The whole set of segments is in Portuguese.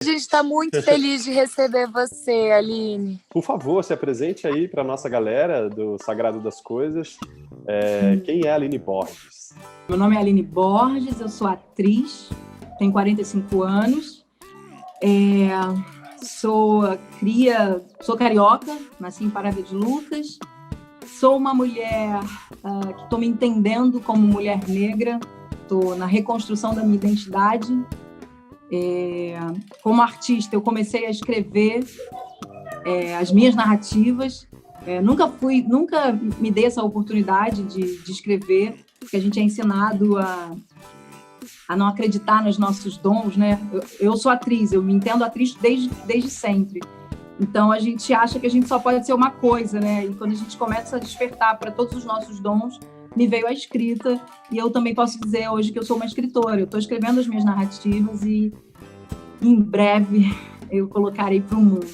A gente está muito feliz de receber você, Aline. Por favor, se apresente aí para a nossa galera do Sagrado das Coisas. Quem é a Aline Borges? Meu nome é Aline Borges, eu sou atriz, tenho 45 anos, sou carioca, nasci em Parada de Lucas, sou uma mulher que estou me entendendo como mulher negra, estou na reconstrução da minha identidade. Como artista, eu comecei a escrever as minhas narrativas. Nunca me dei essa oportunidade de escrever, porque a gente é ensinado a não acreditar nos nossos dons, né? Eu sou atriz, eu me entendo atriz desde sempre. Então, a gente acha que a gente só pode ser uma coisa, né? E quando a gente começa a despertar para todos os nossos dons, me veio a escrita, e eu também posso dizer hoje que eu sou uma escritora. Eu estou escrevendo as minhas narrativas e, em breve, eu colocarei para o mundo.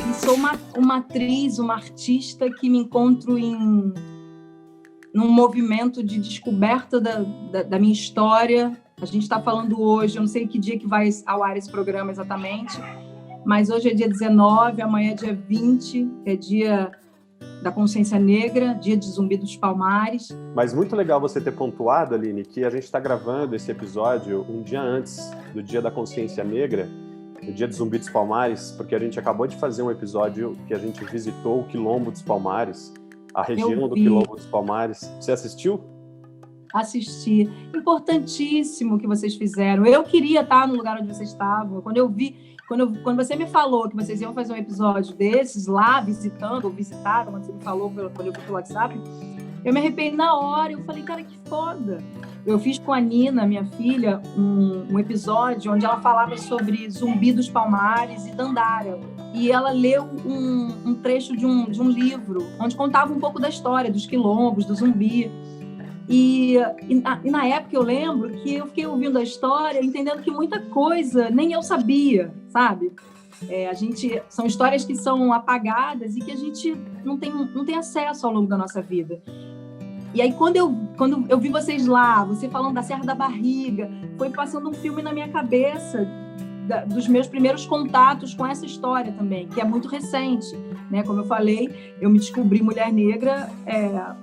E sou uma atriz, uma artista que me encontro num movimento de descoberta da minha história. A gente está falando hoje, eu não sei que dia que vai ao ar esse programa exatamente, mas hoje é dia 19, amanhã é dia 20, é dia da consciência negra, dia de Zumbi dos Palmares. Mas muito legal você ter pontuado, Aline, que a gente está gravando esse episódio um dia antes do dia da consciência negra, o dia de Zumbi dos Palmares, porque a gente acabou de fazer um episódio que a gente visitou o Quilombo dos Palmares, a região do Quilombo dos Palmares. Você assistiu? Assisti. Importantíssimo que vocês fizeram. Eu queria estar no lugar onde vocês estavam. Quando você me falou que vocês iam fazer um episódio desses lá, visitando, ou visitaram, quando você me falou quando eu fui pelo WhatsApp, eu me arrependi na hora. Eu falei, cara, que foda. Eu fiz com a Nina, minha filha, um episódio onde ela falava sobre Zumbi dos Palmares e Dandara. E ela leu um trecho de um livro onde contava um pouco da história dos quilombos, do Zumbi. E na época eu lembro que eu fiquei ouvindo a história, entendendo que muita coisa nem eu sabia, sabe? São histórias que são apagadas e que a gente não tem acesso ao longo da nossa vida. E aí, quando eu vi vocês lá, você falando da Serra da Barriga, foi passando um filme na minha cabeça dos meus primeiros contatos com essa história também, que é muito recente, né? Como eu falei, eu me descobri mulher negra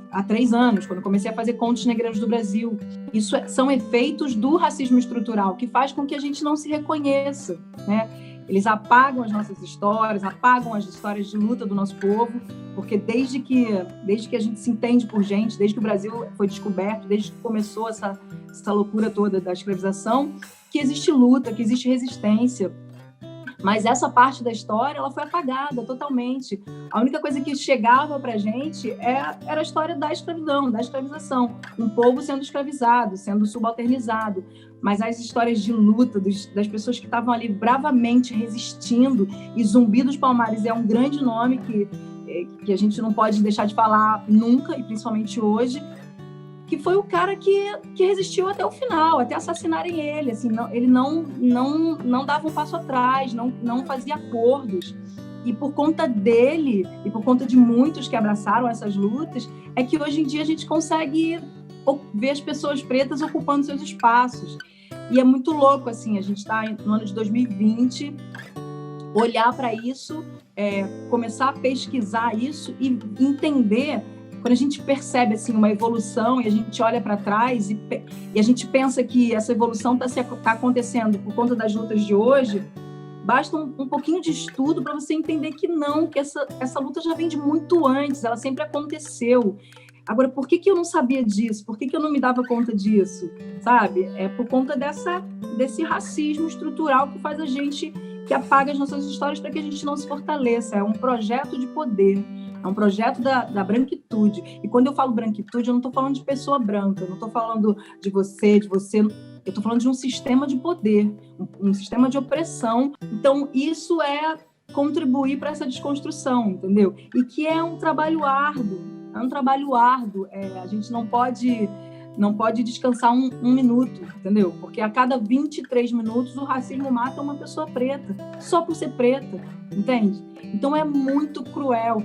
há 3 anos, quando comecei a fazer contos negreiros do Brasil. Isso são efeitos do racismo estrutural, que faz com que a gente não se reconheça, né? Eles apagam as nossas histórias, apagam as histórias de luta do nosso povo, porque desde que a gente se entende por gente, desde que o Brasil foi descoberto, desde que começou essa loucura toda da escravização, que existe luta, que existe resistência. Mas essa parte da história, ela foi apagada totalmente. A única coisa que chegava pra gente era a história da escravidão, da escravização. Um povo sendo escravizado, sendo subalternizado. Mas as histórias de luta das pessoas que estavam ali bravamente resistindo, e Zumbi dos Palmares é um grande nome que a gente não pode deixar de falar nunca, e principalmente hoje, que foi o cara que resistiu até o final, até assassinarem ele. Assim, ele não dava um passo atrás, não fazia acordos. E por conta dele, e por conta de muitos que abraçaram essas lutas, é que hoje em dia a gente consegue ver as pessoas pretas ocupando seus espaços. E é muito louco, assim, a gente está no ano de 2020, olhar para isso, começar a pesquisar isso e entender. Quando a gente percebe assim, uma evolução e a gente olha para trás e a gente pensa que essa evolução está acontecendo por conta das lutas de hoje, basta um pouquinho de estudo para você entender que não, que essa luta já vem de muito antes, ela sempre aconteceu. Agora, por que eu não sabia disso? Por que eu não me dava conta disso? Sabe? É por conta desse racismo estrutural que faz a gente, que apaga as nossas histórias para que a gente não se fortaleça. É um projeto de poder. É um projeto da branquitude. E quando eu falo branquitude, eu não estou falando de pessoa branca, eu não estou falando de você, eu estou falando de um sistema de poder, um sistema de opressão. Então, isso é contribuir para essa desconstrução, entendeu? E que é um trabalho árduo, a gente não pode descansar um minuto, entendeu? Porque a cada 23 minutos o racismo mata uma pessoa preta, só por ser preta, entende? Então é muito cruel.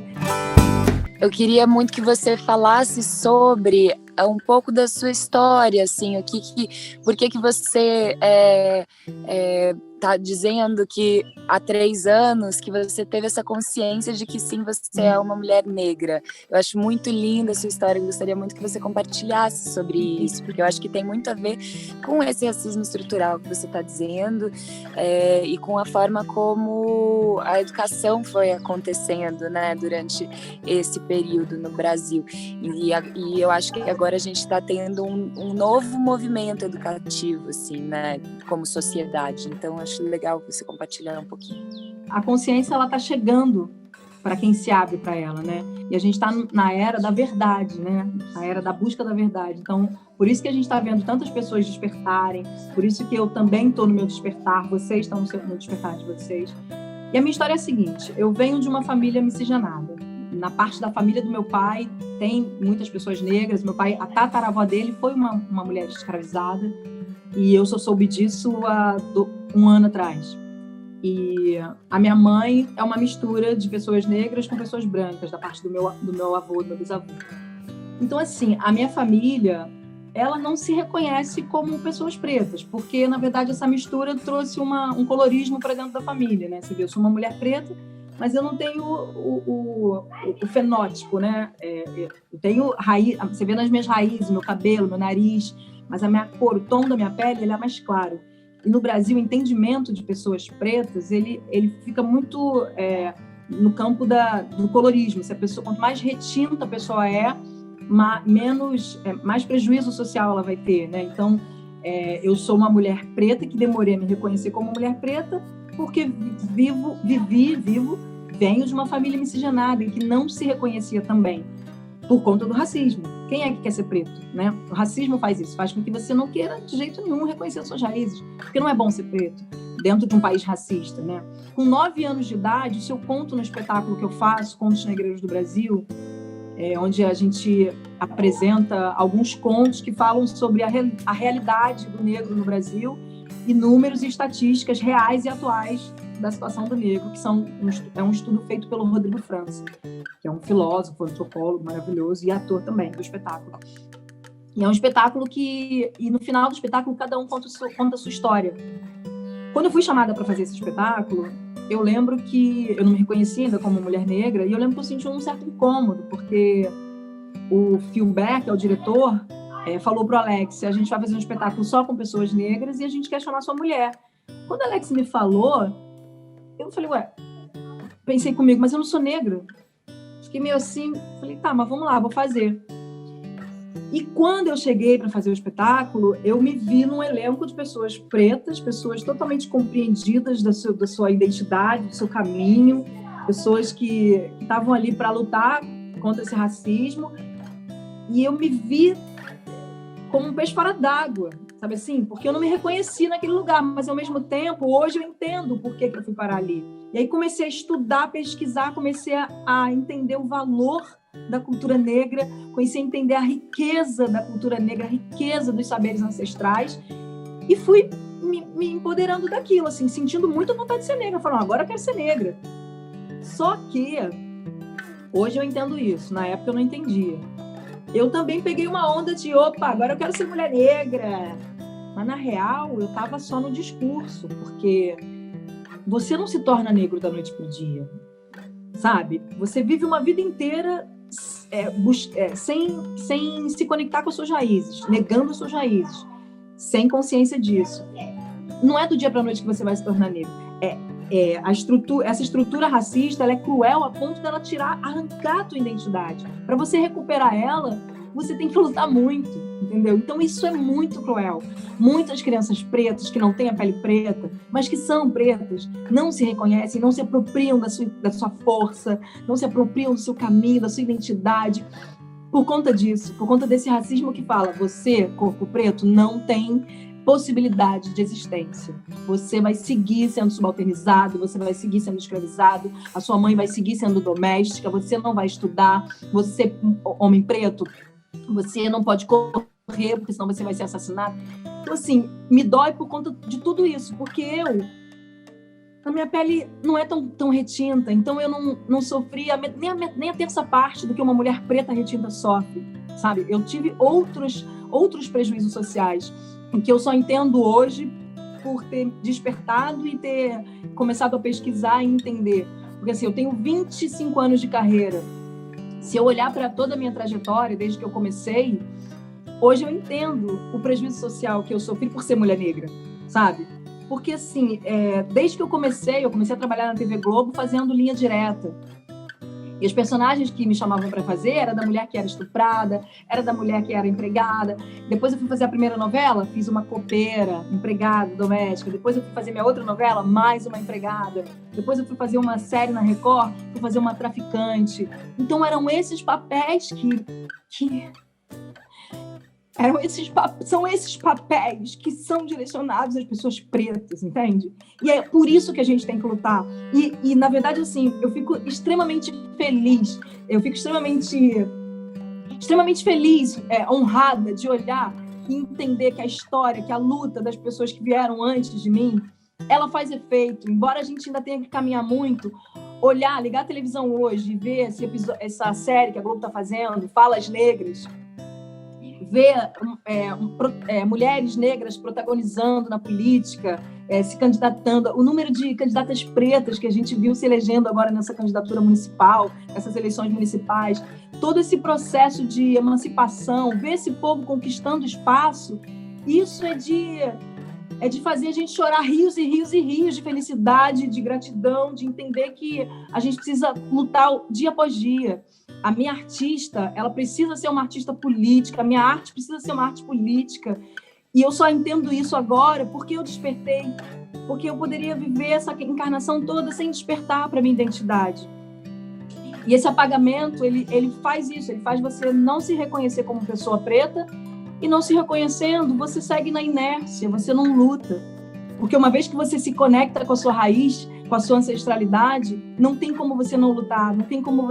Eu queria muito que você falasse sobre um pouco da sua história, assim, por que você tá dizendo que há 3 anos que você teve essa consciência de que sim, você é uma mulher negra. Eu acho muito linda a sua história, eu gostaria muito que você compartilhasse sobre isso, porque eu acho que tem muito a ver com esse racismo estrutural que você está dizendo, e com a forma como a educação foi acontecendo, né, durante esse período no Brasil. E eu acho que agora a gente está tendo um novo movimento educativo, assim, né, como sociedade. Então, acho legal você compartilhar um pouquinho. A consciência, ela está chegando para quem se abre para ela, né? E a gente está na era da verdade, né? A era da busca da verdade. Então, por isso que a gente está vendo tantas pessoas despertarem, por isso que eu também estou no meu despertar, vocês estão no despertar de vocês. E a minha história é a seguinte: eu venho de uma família miscigenada. Na parte da família do meu pai, tem muitas pessoas negras. Meu pai, a tataravó dele foi uma mulher escravizada, e eu só soube disso há 1 ano atrás. E a minha mãe é uma mistura de pessoas negras com pessoas brancas, da parte do meu avô, do meu bisavô. Então, assim, a minha família, ela não se reconhece como pessoas pretas, porque, na verdade, essa mistura trouxe um colorismo para dentro da família, né? Você vê, eu sou uma mulher preta, mas eu não tenho o fenótipo, né? Eu tenho raiz, você vê nas minhas raízes, meu cabelo, meu nariz, mas a minha cor, o tom da minha pele, ele é mais claro. E no Brasil, o entendimento de pessoas pretas, ele fica muito no campo do colorismo. Se a pessoa, quanto mais retinta a pessoa mais prejuízo social ela vai ter, né? Então, eu sou uma mulher preta que demorei a me reconhecer como mulher preta porque venho de uma família miscigenada e que não se reconhecia também por conta do racismo. Quem é que quer ser preto, né? O racismo faz isso, faz com que você não queira de jeito nenhum reconhecer suas raízes, porque não é bom ser preto dentro de um país racista, né? Com 9 anos de idade, se eu conto no espetáculo que eu faço, Contos Negreiros do Brasil, onde a gente apresenta alguns contos que falam sobre a realidade do negro no Brasil e números e estatísticas reais e atuais da situação do negro, que é um estudo feito pelo Rodrigo França, que é um filósofo, antropólogo maravilhoso e ator também do espetáculo. E é um espetáculo e no final do espetáculo, cada um conta a sua história. Quando eu fui chamada para fazer esse espetáculo, eu lembro que eu não me reconhecia ainda como mulher negra, e eu lembro que eu senti um certo incômodo, porque o Phil Beck, que é o diretor, falou pro Alex: a gente vai fazer um espetáculo só com pessoas negras e a gente quer chamar sua mulher. Quando o Alex me falou, eu falei, pensei comigo, mas eu não sou negra. Fiquei meio assim, falei, tá, mas vamos lá, vou fazer. E quando eu cheguei para fazer o espetáculo, eu me vi num elenco de pessoas pretas, pessoas totalmente compreendidas da sua identidade, do seu caminho, pessoas que estavam ali para lutar contra esse racismo. E eu me vi como um peixe fora d'água, sabe assim? Porque eu não me reconheci naquele lugar, mas ao mesmo tempo, hoje eu entendo por que eu fui parar ali. E aí comecei a estudar, pesquisar, comecei a entender o valor da cultura negra, comecei a entender a riqueza da cultura negra, a riqueza dos saberes ancestrais, e fui me empoderando daquilo, assim, sentindo muita vontade de ser negra, falando, agora eu quero ser negra. Só que hoje eu entendo isso, na época eu não entendia. Eu também peguei uma onda de, agora eu quero ser mulher negra. Mas, na real, eu estava só no discurso, porque você não se torna negro da noite para o dia, sabe? Você vive uma vida inteira sem se conectar com as suas raízes, negando as suas raízes, sem consciência disso. Não é do dia para a noite que você vai se tornar negro. Essa estrutura racista, ela é cruel a ponto dela arrancar a tua identidade. Para você recuperar ela, você tem que lutar muito, entendeu? Então isso é muito cruel. Muitas crianças pretas que não têm a pele preta, mas que são pretas, não se reconhecem, não se apropriam da sua força, não se apropriam do seu caminho, da sua identidade, por conta disso, por conta desse racismo que fala, você, corpo preto, não tem possibilidade de existência. Você vai seguir sendo subalternizado, você vai seguir sendo escravizado, a sua mãe vai seguir sendo doméstica, você não vai estudar, você, homem preto, você não pode correr, porque senão você vai ser assassinado. Então, assim, me dói por conta de tudo isso, porque a minha pele não é tão retinta, então eu não sofri nem a terça parte do que uma mulher preta retinta sofre. sabe? Eu tive outros prejuízos sociais, que eu só entendo hoje por ter despertado e ter começado a pesquisar e entender. Porque assim, eu tenho 25 anos de carreira. Se eu olhar para toda a minha trajetória, desde que eu comecei, hoje eu entendo o prejuízo social que eu sofri por ser mulher negra, sabe? Porque assim, desde que eu comecei a trabalhar na TV Globo fazendo linha direta. E os personagens que me chamavam para fazer era da mulher que era estuprada, era da mulher que era empregada. Depois eu fui fazer a primeira novela, fiz uma copeira, empregada, doméstica. Depois eu fui fazer minha outra novela, mais uma empregada. Depois eu fui fazer uma série na Record, fui fazer uma traficante. Então eram esses papéis são esses papéis que são direcionados às pessoas pretas, entende? E é por isso que a gente tem que lutar. E na verdade, assim, eu fico extremamente feliz, honrada de olhar e entender que a história, que a luta das pessoas que vieram antes de mim, ela faz efeito. Embora a gente ainda tenha que caminhar muito, ligar a televisão hoje e ver essa série que a Globo está fazendo, Falas Negras, ver mulheres negras protagonizando na política, se candidatando, o número de candidatas pretas que a gente viu se elegendo agora nessa candidatura municipal, nessas eleições municipais, todo esse processo de emancipação, ver esse povo conquistando espaço, isso é de fazer a gente chorar rios e rios e rios de felicidade, de gratidão, de entender que a gente precisa lutar dia após dia. A minha artista, ela precisa ser uma artista política, a minha arte precisa ser uma arte política. E eu só entendo isso agora porque eu despertei, porque eu poderia viver essa encarnação toda sem despertar para a minha identidade. E esse apagamento, ele faz isso, ele faz você não se reconhecer como pessoa preta, e não se reconhecendo, você segue na inércia, você não luta. Porque uma vez que você se conecta com a sua raiz, com a sua ancestralidade, não tem como você não lutar, não tem como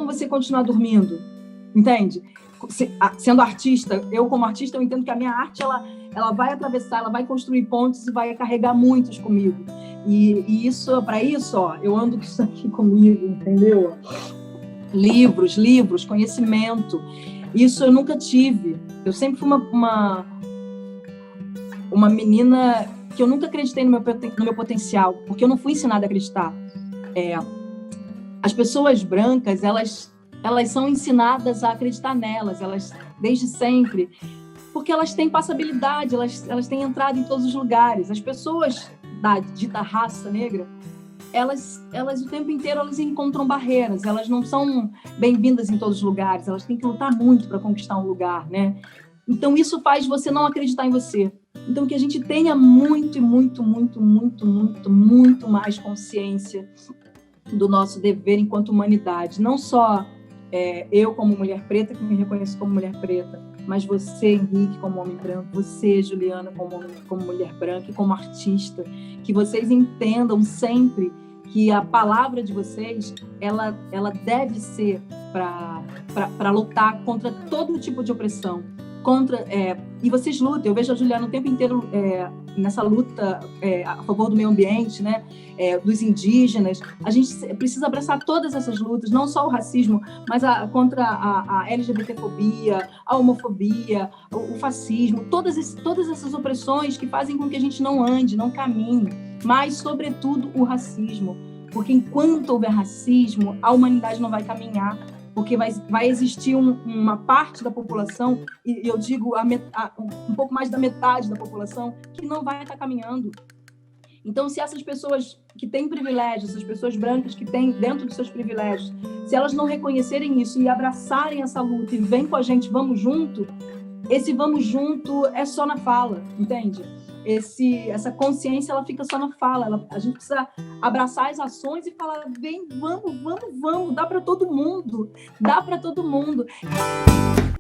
você continuar dormindo, entende? Sendo artista, eu como artista, eu entendo que a minha arte, ela vai atravessar, ela vai construir pontes e vai carregar muitos comigo. E isso, para isso, eu ando com isso aqui comigo, entendeu? Livros, conhecimento. Isso eu nunca tive. Eu sempre fui uma menina que eu nunca acreditei no meu potencial, porque eu não fui ensinada a acreditar. As pessoas brancas, elas são ensinadas a acreditar nelas, elas desde sempre, porque elas têm passabilidade, elas têm entrado em todos os lugares. As pessoas da dita raça negra, elas o tempo inteiro elas encontram barreiras, elas não são bem-vindas em todos os lugares, elas têm que lutar muito para conquistar um lugar, né? Então isso faz você não acreditar em você. Então que a gente tenha muito mais consciência do nosso dever enquanto humanidade, não só eu como mulher preta, que me reconheço como mulher preta, mas você, Henrique, como homem branco, você, Juliana, como mulher branca e como artista, que vocês entendam sempre que a palavra de vocês, ela deve ser para lutar contra todo tipo de opressão, e vocês lutam. Eu vejo a Juliana o tempo inteiro nessa luta a favor do meio ambiente, né? Dos indígenas. A gente precisa abraçar todas essas lutas, não só o racismo, mas contra a LGBTfobia, a homofobia, o fascismo, todas essas opressões que fazem com que a gente não ande, não caminhe, mas, sobretudo, o racismo. Porque enquanto houver racismo, a humanidade não vai caminhar, porque vai existir uma parte da população, e eu digo um pouco mais da metade da população, que não vai estar caminhando. Então, se essas pessoas que têm privilégios, essas pessoas brancas que têm dentro dos seus privilégios, se elas não reconhecerem isso e abraçarem essa luta e vem com a gente, vamos junto, esse vamos junto é só na fala, entende? Essa consciência, ela fica só na fala. A gente precisa abraçar as ações e falar, vem, vamos, dá para todo mundo.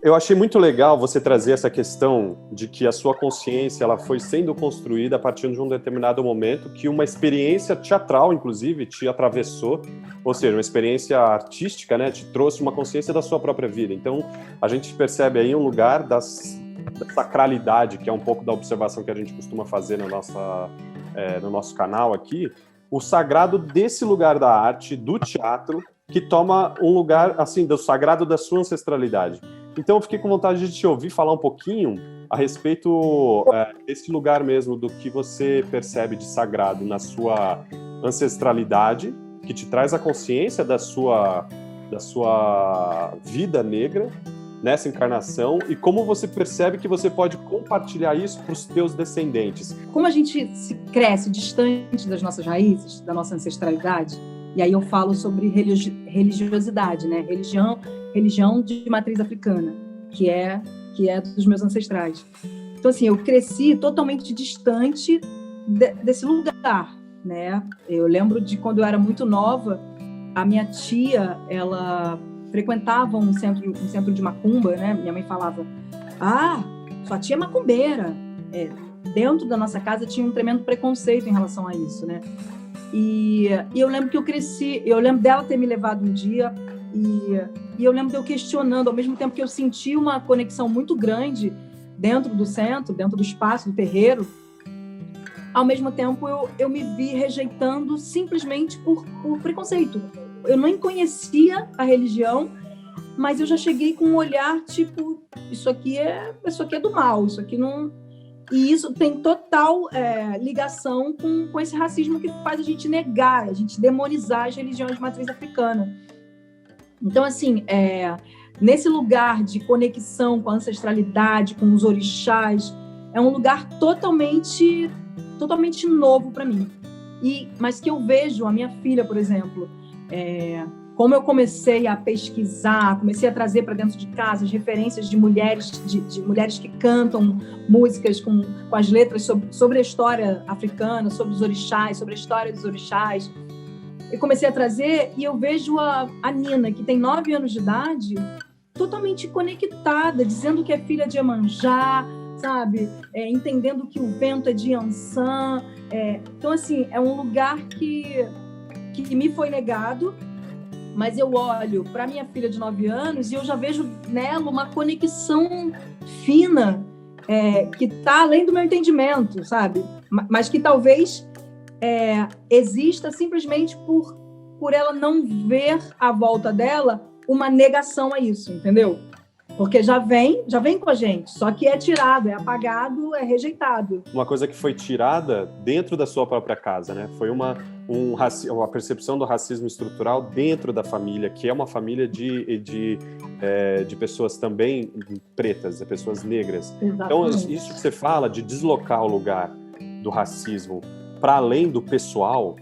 Eu achei muito legal você trazer essa questão de que a sua consciência ela foi sendo construída a partir de um determinado momento, que uma experiência teatral, inclusive, te atravessou, ou seja, uma experiência artística, né, te trouxe uma consciência da sua própria vida. Então, a gente percebe aí um lugar da sacralidade, que é um pouco da observação que a gente costuma fazer no nosso canal aqui, o sagrado desse lugar da arte, do teatro, que toma um lugar, assim, do sagrado da sua ancestralidade. Então eu fiquei com vontade de te ouvir falar um pouquinho a respeito desse lugar mesmo, do que você percebe de sagrado na sua ancestralidade, que te traz a consciência da sua vida negra nessa encarnação, e como você percebe que você pode compartilhar isso para os teus descendentes. Como a gente se cresce distante das nossas raízes, da nossa ancestralidade, e aí eu falo sobre religiosidade, né? Religião de matriz africana, que é dos meus ancestrais. Então, assim, eu cresci totalmente distante desse lugar, né? Eu lembro de quando eu era muito nova, a minha tia, ela frequentava um centro de macumba, né? Minha mãe falava, sua tia é macumbeira. Dentro da nossa casa tinha um tremendo preconceito em relação a isso, né? E eu lembro que eu cresci, eu lembro dela ter me levado um dia e eu lembro de eu questionando, ao mesmo tempo que eu senti uma conexão muito grande dentro do centro, dentro do espaço, do terreiro, ao mesmo tempo eu me vi rejeitando simplesmente por preconceito. Eu nem conhecia a religião, mas eu já cheguei com um olhar tipo, isso aqui é do mal, isso aqui não... E isso tem total ligação com esse racismo que faz a gente negar, a gente demonizar as religiões de matriz africana. Então, assim, nesse lugar de conexão com a ancestralidade, com os orixás, é um lugar totalmente novo para mim. Mas que eu vejo a minha filha, por exemplo, como eu comecei a pesquisar, comecei a trazer para dentro de casa as referências de mulheres, de mulheres que cantam músicas com as letras sobre a história africana, sobre os orixás, sobre a história dos orixás. Eu comecei a trazer e eu vejo a Nina, que tem 9 anos de idade, totalmente conectada, dizendo que é filha de Iemanjá, sabe? Entendendo que o vento é de Iansã. Então, assim, é um lugar que me foi negado, mas eu olho para minha filha de 9 anos e eu já vejo nela uma conexão fina, que está além do meu entendimento, sabe? Mas que talvez exista simplesmente por ela não ver à volta dela uma negação a isso, entendeu? Porque já vem com a gente, só que é tirado, é apagado, é rejeitado. Uma coisa que foi tirada dentro da sua própria casa, né? Foi uma percepção do racismo estrutural dentro da família, que é uma família de pessoas também pretas, de pessoas negras. Exatamente. Então, isso que você fala de deslocar o lugar do racismo para além do pessoal,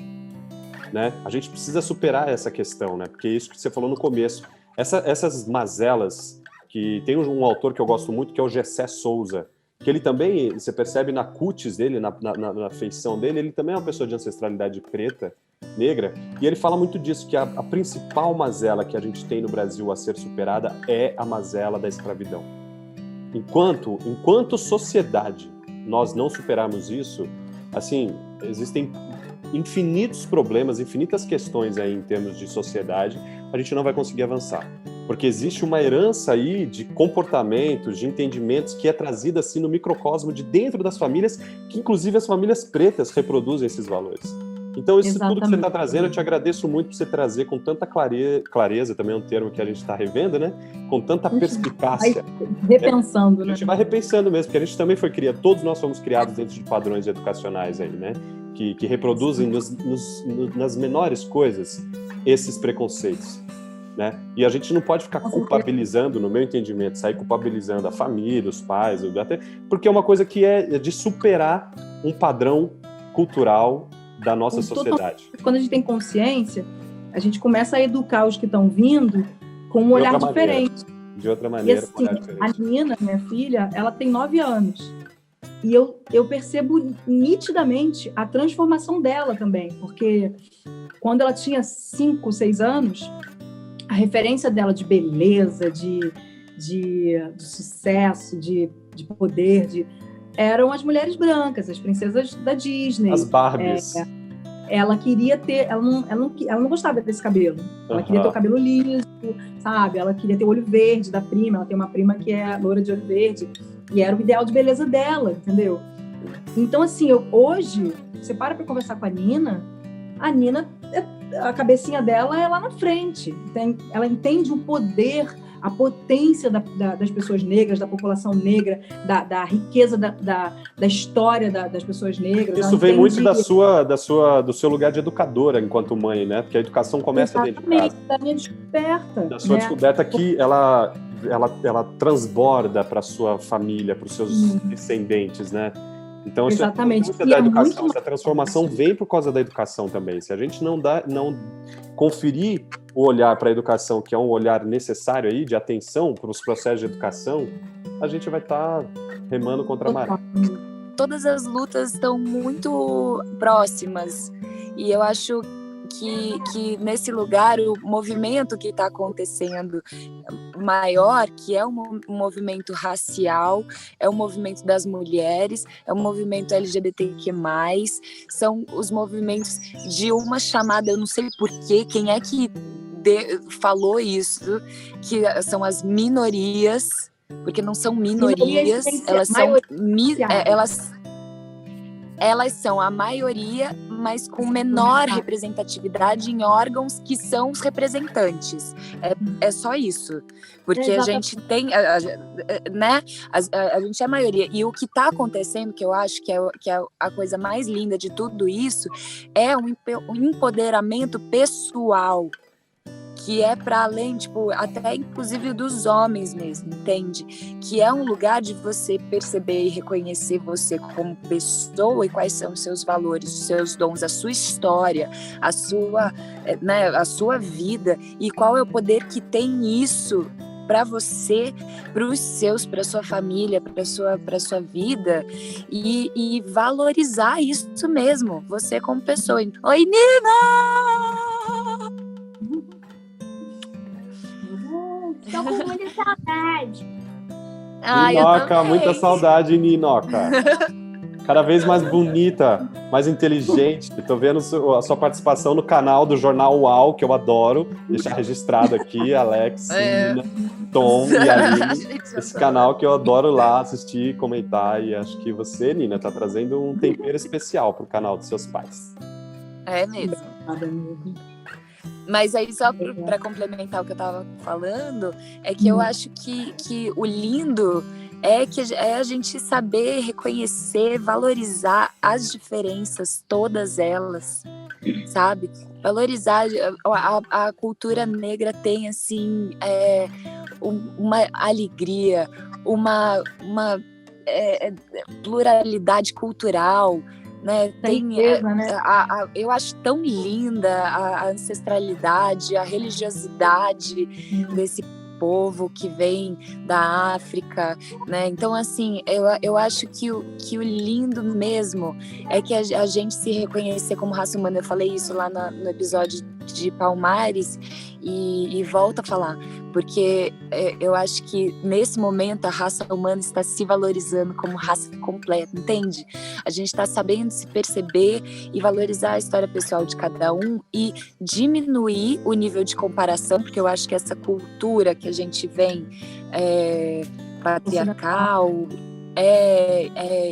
né? A gente precisa superar essa questão, né? Porque isso que você falou no começo, essas mazelas, que tem um autor que eu gosto muito, que é o Gessé Souza, que ele também, você percebe na cutis dele, na feição dele, ele também é uma pessoa de ancestralidade preta, negra, e ele fala muito disso, que a principal mazela que a gente tem no Brasil a ser superada é a mazela da escravidão. Enquanto sociedade nós não superarmos isso, assim, existem infinitos problemas, infinitas questões aí em termos de sociedade, a gente não vai conseguir avançar. Porque existe uma herança aí de comportamentos, de entendimentos que é trazida assim no microcosmo de dentro das famílias, que inclusive as famílias pretas reproduzem esses valores. Então isso tudo que você está trazendo, eu te agradeço muito por você trazer com tanta clareza, também é um termo que a gente está revendo, né? Com tanta perspicácia. Repensando, né? A gente vai repensando mesmo, porque a gente também foi criado, todos nós fomos criados dentro de padrões educacionais aí, né? Que reproduzem nas menores coisas esses preconceitos. Né? E a gente não pode ficar culpabilizando, no meu entendimento, sair culpabilizando a família, os pais, porque é uma coisa que é de superar um padrão cultural da nossa sociedade. Quando a gente tem consciência, a gente começa a educar os que estão vindo com um olhar diferente. De outra maneira, e assim, a Nina, minha filha, ela tem 9 anos. E eu percebo nitidamente a transformação dela também, porque quando ela tinha 5, 6 anos, a referência dela de beleza, de sucesso, de poder, eram as mulheres brancas, as princesas da Disney. As Barbies. Ela queria ter... Ela não gostava desse cabelo. Ela queria ter o cabelo liso, sabe? Ela queria ter o olho verde da prima. Ela tem uma prima que é loira de olho verde. E era o ideal de beleza dela, entendeu? Então, assim, hoje, você para conversar com a Nina a cabecinha dela é lá na frente. Ela entende o poder, a potência das pessoas negras, da população negra, da riqueza da história das pessoas negras. Isso vem muito do seu lugar de educadora enquanto mãe, né? Porque a educação começa dentro de casa. Da minha descoberta. Da sua descoberta que ela transborda para sua família, para os seus descendentes, né? Então, exatamente. Isso é da educação, essa transformação vem por causa da educação também. Se a gente não conferir o olhar para a educação, que é um olhar necessário aí, de atenção para os processos de educação, a gente vai estar remando contra a maré. Todas as lutas estão muito próximas e eu acho que nesse lugar o movimento que está acontecendo maior, que é um movimento racial, é um movimento das mulheres, é um movimento LGBTQ+, são os movimentos de uma chamada, eu não sei porquê, quem é que falou isso, que são as minorias, porque não são minorias, elas são a maioria, mas com menor representatividade em órgãos que são os representantes. É só isso. Porque a gente tem, né? A gente é a maioria. E o que está acontecendo, que eu acho que é a coisa mais linda de tudo isso, é um empoderamento pessoal, que é para além, tipo, até inclusive dos homens mesmo, entende? Que é um lugar de você perceber e reconhecer você como pessoa e quais são os seus valores, os seus dons, a sua história, a sua vida e qual é o poder que tem isso para você, para os seus, para sua família, para sua vida e valorizar isso mesmo, você como pessoa. Oi, Nina! Tô com muita saudade. Ninoca, muita saudade, Ninoca. Cada vez mais bonita, mais inteligente. Estou vendo a sua participação no canal do Jornal UAU, que eu adoro. Deixar registrado aqui, Alex, Nina, Tom e Aline. Esse canal que eu adoro lá assistir, comentar. E acho que você, Nina, está trazendo um tempero especial para o canal dos seus pais. É mesmo. Mas aí, só para complementar o que eu estava falando, é que eu acho que o lindo é a gente saber reconhecer, valorizar as diferenças, todas elas, sabe? Valorizar a cultura negra tem, assim, uma alegria, uma pluralidade cultural, né? Eu acho tão linda a ancestralidade, a religiosidade desse povo que vem da África, né? Então, assim, eu acho que o lindo mesmo é que a gente se reconhecer como raça humana. Eu falei isso lá no episódio de Palmares e volto a falar, porque eu acho que nesse momento a raça humana está se valorizando como raça completa, entende? A gente está sabendo se perceber e valorizar a história pessoal de cada um e diminuir o nível de comparação, porque eu acho que essa cultura que a gente vem patriarcal,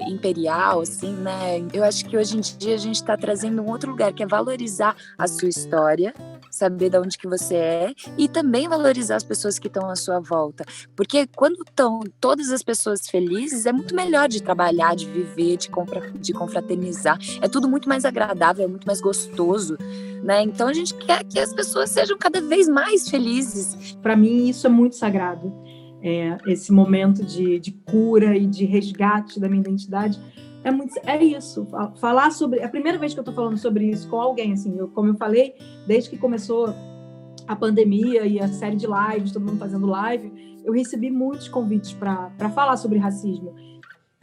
imperial, assim, né? Eu acho que hoje em dia a gente está trazendo um outro lugar, que é valorizar a sua história, saber de onde que você é e também valorizar as pessoas que estão à sua volta. Porque quando estão todas as pessoas felizes, é muito melhor de trabalhar, de viver, de confraternizar. É tudo muito mais agradável, é muito mais gostoso, né? Então a gente quer que as pessoas sejam cada vez mais felizes. Para mim, isso é muito sagrado. Esse momento de cura e de resgate da minha identidade é isso. Falar sobre, é a primeira vez que eu estou falando sobre isso com alguém, assim, como eu falei, desde que começou a pandemia e a série de lives, todo mundo fazendo live, eu recebi muitos convites para falar sobre racismo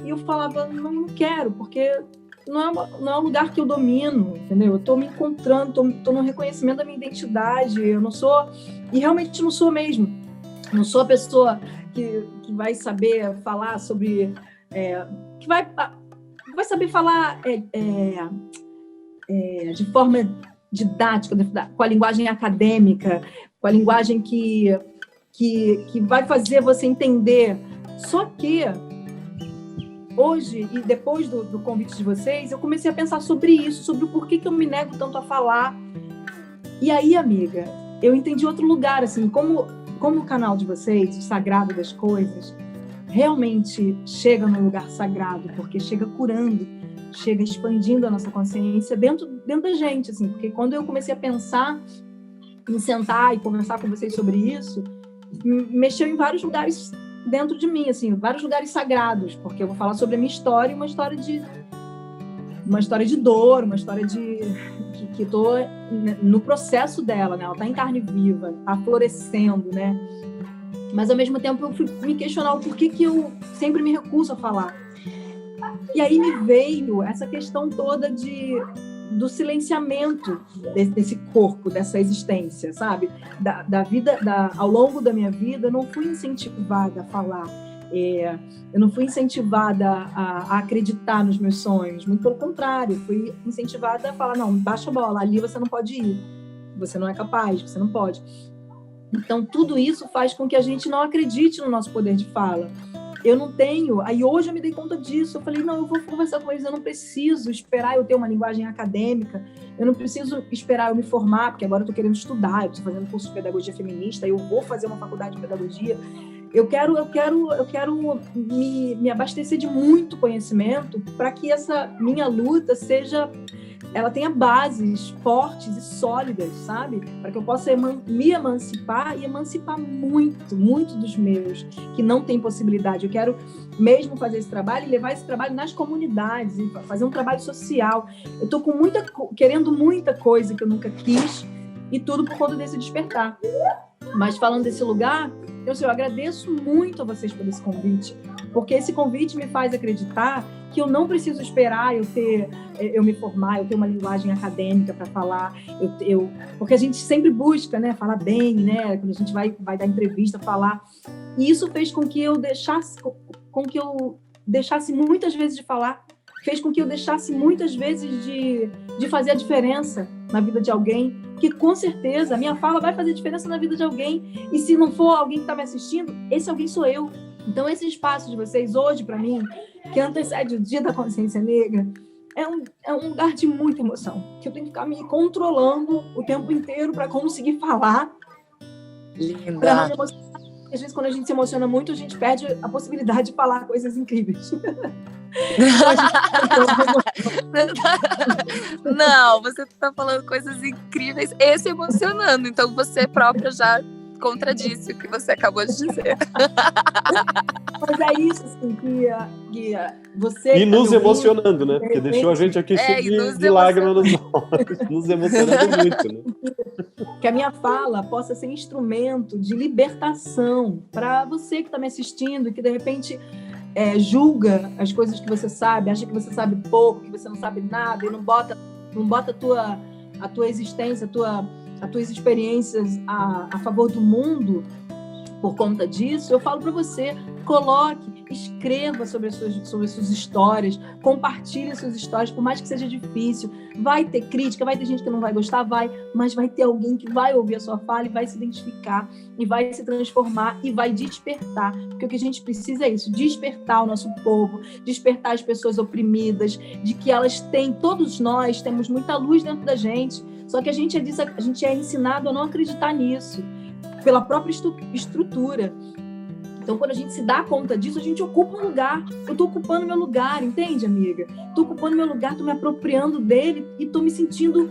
e eu falava, não quero, porque não é um lugar que eu domino, entendeu? Eu estou me encontrando, estou no reconhecimento da minha identidade, eu não sou, e realmente não sou mesmo. Não sou a pessoa que vai saber falar sobre... que vai saber falar de forma didática, com a linguagem acadêmica, com a linguagem que vai fazer você entender. Só que hoje, e depois do convite de vocês, eu comecei a pensar sobre isso, sobre o porquê que eu me nego tanto a falar E aí, amiga, eu entendi outro lugar, assim, como o canal de vocês, o Sagrado das Coisas, realmente chega num lugar sagrado, porque chega curando, chega expandindo a nossa consciência dentro da gente, assim, porque quando eu comecei a pensar em sentar e conversar com vocês sobre isso, mexeu em vários lugares dentro de mim, assim, vários lugares sagrados, porque eu vou falar sobre a minha história, uma história de dor, uma história que estou no processo dela, né? Ela está em carne viva, está florescendo, né? Mas, ao mesmo tempo, eu fui me questionar o porquê que eu sempre me recuso a falar. E aí me veio essa questão toda do silenciamento desse corpo, dessa existência, sabe? Da vida, ao longo da minha vida, eu não fui incentivada a falar. Eu não fui incentivada a acreditar nos meus sonhos, muito pelo contrário, fui incentivada a falar, não, baixa a bola, ali você não pode ir, você não é capaz, você não pode. Então, tudo isso faz com que a gente não acredite no nosso poder de fala. Eu não tenho... Aí hoje eu me dei conta disso. Eu falei, não, eu vou conversar com eles, eu não preciso esperar eu ter uma linguagem acadêmica, eu não preciso esperar eu me formar, porque agora eu estou querendo estudar, eu estou fazendo curso de pedagogia feminista, eu vou fazer uma faculdade de pedagogia. Eu quero me abastecer de muito conhecimento para que essa minha luta ela tenha bases fortes e sólidas, sabe? Para que eu possa me emancipar e emancipar muito, muito dos meus que não têm possibilidade. Eu quero mesmo fazer esse trabalho e levar esse trabalho nas comunidades, e fazer um trabalho social. Eu estou querendo muita coisa que eu nunca quis, e tudo por conta desse despertar. Mas falando desse lugar, eu agradeço muito a vocês por esse convite, porque esse convite me faz acreditar que eu não preciso esperar eu me formar, eu ter uma linguagem acadêmica para falar, porque a gente sempre busca, né, falar bem, né, quando a gente vai dar entrevista, falar. E isso fez com que eu deixasse muitas vezes de falar, fez com que eu deixasse muitas vezes de fazer a diferença na vida de alguém, que com certeza a minha fala vai fazer diferença na vida de alguém, e se não for alguém que está me assistindo, esse alguém sou eu. Então, esse espaço de vocês hoje, para mim, que antecede o Dia da Consciência Negra, é um lugar de muita emoção, que eu tenho que ficar me controlando o tempo inteiro para conseguir falar. Linda. Para não me emocionar. Às vezes, quando a gente se emociona muito, a gente perde a possibilidade de falar coisas incríveis. Não, você está falando coisas incríveis e se emocionando, então você própria já contradisse o que você acabou de dizer. Mas é isso, assim, que você... E nos emocionando, né? Porque deixou a gente aqui cheio de lágrimas nos olhos, nos emocionando muito, né? Que a minha fala possa ser instrumento de libertação para você que está me assistindo, que de repente julga as coisas que você sabe, acha que você sabe pouco, que você não sabe nada, e não bota a tua existência, as tuas experiências a favor do mundo por conta disso. Eu falo para você, coloque, escreva sobre as suas histórias, compartilhe as suas histórias, por mais que seja difícil. Vai ter crítica, vai ter gente que não vai gostar, mas vai ter alguém que vai ouvir a sua fala e vai se identificar, e vai se transformar, e vai despertar. Porque o que a gente precisa é isso, despertar o nosso povo, despertar as pessoas oprimidas, de que todos nós temos muita luz dentro da gente, só que a gente é ensinado a não acreditar nisso, pela própria estrutura. Então, quando a gente se dá conta disso, a gente ocupa um lugar. Eu estou ocupando meu lugar, entende, amiga? Estou ocupando meu lugar, estou me apropriando dele e estou me sentindo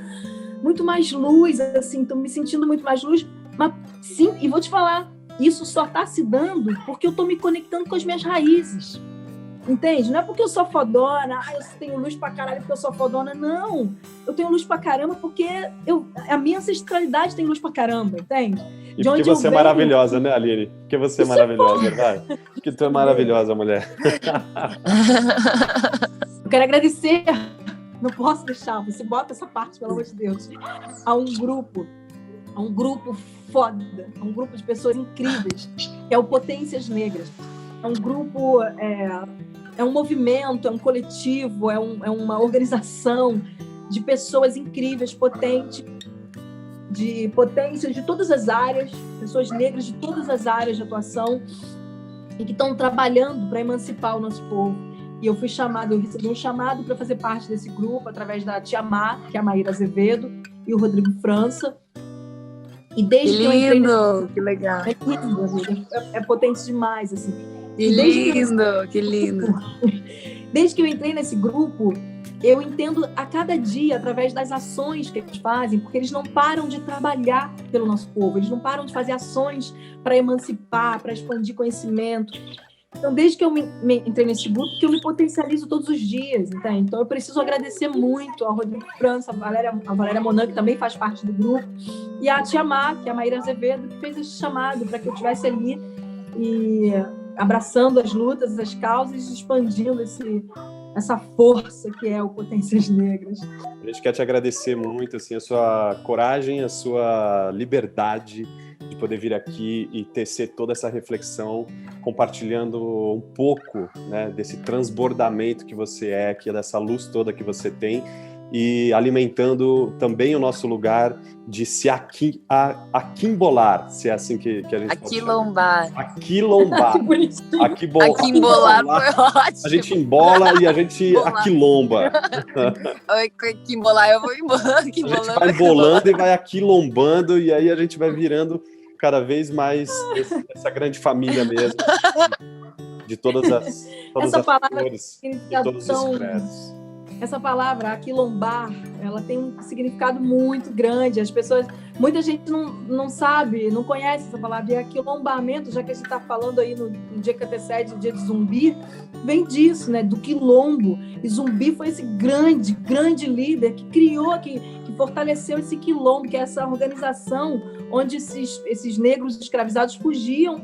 muito mais luz, assim, estou me sentindo muito mais luz. Mas, sim, e vou te falar, isso só está se dando porque eu estou me conectando com as minhas raízes. Entende? Não é porque eu sou fodona, eu tenho luz pra caralho porque eu sou fodona. Não! Eu tenho luz pra caramba porque a minha ancestralidade tem luz pra caramba, entende? E porque você é maravilhosa, né, Aline? Porque você é maravilhosa, vai. Porque tu é maravilhosa, mulher. Eu quero agradecer, não posso deixar, você bota essa parte, pelo amor de Deus, a um grupo foda, a um grupo de pessoas incríveis, que é o Potências Negras. É um grupo, é um movimento, é um coletivo, é uma organização de pessoas incríveis, potentes de todas as áreas, pessoas negras de todas as áreas de atuação, e que estão trabalhando para emancipar o nosso povo. E eu recebi um chamado para fazer parte desse grupo através da Tia Má, que é a Maíra Azevedo, e o Rodrigo França, E desde Que que eu entrei lindo, que legal. É lindo, amiga. É potente demais, assim. Que lindo, que lindo. Desde que eu entrei nesse grupo, eu entendo a cada dia, através das ações que eles fazem, porque eles não param de trabalhar pelo nosso povo, eles não param de fazer ações para emancipar, para expandir conhecimento. Então, desde que eu entrei nesse grupo, que eu me potencializo todos os dias, entende? Então, eu preciso agradecer muito ao Rodrigo França, a Valéria Monan, que também faz parte do grupo, e a Tia Má, que é a Maíra Azevedo, que fez esse chamado para que eu estivesse ali e abraçando as lutas, as causas, expandindo essa força que é o Potências Negras. A gente quer te agradecer muito, assim, a sua coragem, a sua liberdade de poder vir aqui e tecer toda essa reflexão, compartilhando um pouco, né, desse transbordamento que você é, que é dessa luz toda que você tem, e alimentando também o nosso lugar de se aquimbolar, se é assim que a gente Aquilombar. Aquilombar. Que bonitinho. Aquimbolar foi ótimo. A gente embola e a gente aquilomba. Aquimbolar, eu vou embora. A gente vai embolando e vai aquilombando, e aí a gente vai virando cada vez mais essa grande família mesmo, de todas as cores, de todos os credos. Essa palavra, aquilombar, ela tem um significado muito grande. As pessoas, muita gente não sabe, não conhece essa palavra. E aquilombamento, já que a gente está falando aí no dia que antecede o dia de Zumbi, vem disso, né? Do quilombo. E Zumbi foi esse grande líder que criou, que fortaleceu esse quilombo, que é essa organização onde esses negros escravizados fugiam,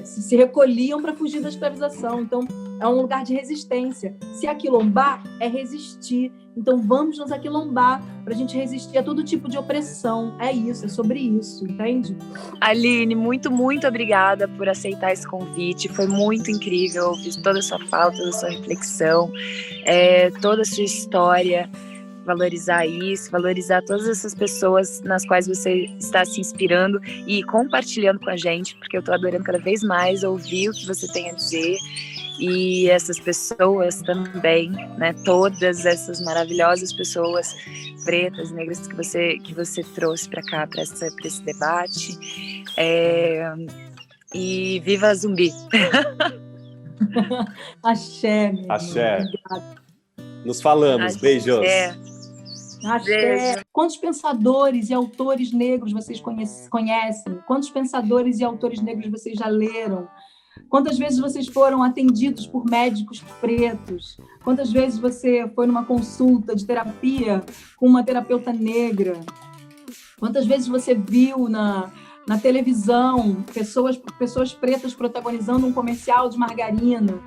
se recolhiam para fugir da escravização. Então, é um lugar de resistência. Se aquilombar é resistir. Então, vamos nos aquilombar para a gente resistir a todo tipo de opressão. É isso, é sobre isso, entende? Aline, muito obrigada por aceitar esse convite. Foi muito incrível ouvir toda a sua fala, toda a sua reflexão, toda a sua história. Valorizar isso, valorizar todas essas pessoas nas quais você está se inspirando e compartilhando com a gente, porque eu estou adorando cada vez mais ouvir o que você tem a dizer. E essas pessoas também, né? Todas essas maravilhosas pessoas pretas, negras que você trouxe para cá, para esse debate. E viva Zumbi! Axé, meu Axé. irmão. Obrigada. Nos falamos. Axé. Beijos. Axé. Quantos pensadores e autores negros vocês conhecem? Quantos pensadores e autores negros vocês já leram? Quantas vezes vocês foram atendidos por médicos pretos? Quantas vezes você foi numa consulta de terapia com uma terapeuta negra? Quantas vezes você viu na televisão pessoas pretas protagonizando um comercial de margarina?